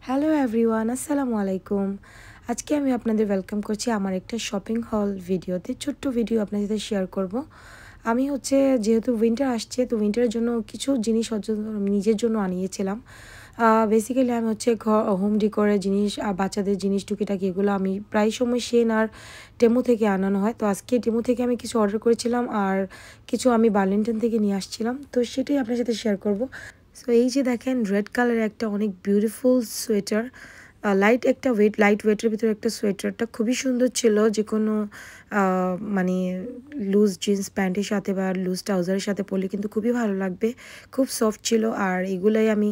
Hello everyone, আসসালামু আলাইকুম। আজকে আমি আপনাদের ওয়েলকাম করছি আমার একটা শপিং হল ভিডিওতে। ছোট্ট ভিডিও আপনাদের সাথে শেয়ার করব। আমি যেহেতু উইন্টার আসছে, তো উইন্টারের জন্য কিছু জিনিস নিজের জন্য আনিয়েছিলাম। বেসিক্যালি আমি হোম ডেকোরের জিনিস আর বাচ্চাদের জিনিস টুকিটাকি এগুলো আমি প্রায় সময় শেন আর টেমু থেকে আনানো হয়। তো আজকে টেমু থেকে আমি কিছু অর্ডার করেছিলাম আর কিছু আমি বার্লিংটন থেকে নিয়ে আসছিলাম। তো সেটাই আপনার সাথে শেয়ার করব। সো এই যে দেখেন, রেড কালারের একটা অনেক বিউটিফুল সোয়েটার, লাইট ওয়েটের ভিতরে একটা সোয়েটারটা খুবই সুন্দর ছিল। যে কোনো মানে লুজ জিন্স প্যান্টের সাথে বা লুজ ট্রাউজারের সাথে পরলে কিন্তু খুবই ভালো লাগবে। খুব সফট ছিল। আর এগুলাই আমি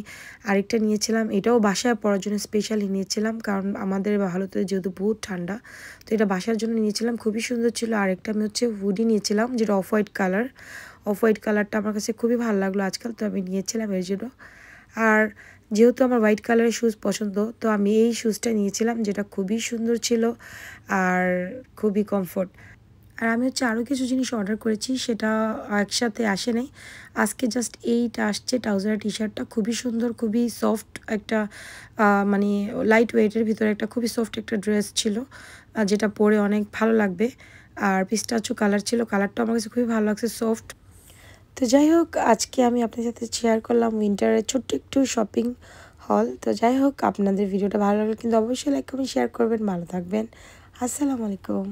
আরেকটা নিয়েছিলাম, এটাও বাসায় পরার জন্য স্পেশালি নিয়েছিলাম, কারণ আমাদের ভারতে যেহেতু বহুত ঠান্ডা, তো এটা বাসার জন্য নিয়েছিলাম। খুবই সুন্দর ছিল। আরেকটা আমি হুডি নিয়েছিলাম, যেটা অফ হোয়াইট কালারটা আমার কাছে খুবই ভালো লাগলো আজকাল, তো আমি নিয়েছিলাম এর জন্য। আর যেহেতু আমার হোয়াইট কালারের শুজ পছন্দ, তো আমি এই শুজটা নিয়েছিলাম, যেটা খুবই সুন্দর ছিল আর খুবই কমফোর্ট। আর আমি আরও কিছু জিনিস অর্ডার করেছি, সেটা একসাথে আসে নাই। আজকে জাস্ট এইটা আসছে, ট্রাউজার টি শার্টটা খুবই সুন্দর, খুবই সফট একটা মানে লাইট ওয়েটের ভিতরে একটা খুবই সফট একটা ড্রেস ছিল, যেটা পরে অনেক ভালো লাগবে। আর পিস্তাচু কালার ছিল, কালারটা আমার কাছে খুবই ভালো লাগছে, সফট। তো যাই হোক, আজকে আমি আপনার সাথে শেয়ার করলাম উইন্টারের ছোট্ট একটু শপিং হল। তো যাই হোক, আপনাদের ভিডিওটা ভালো লাগলে কিন্তু অবশ্যই লাইক কমেন্ট শেয়ার করবেন। ভালো থাকবেন। আসসালামু আলাইকুম।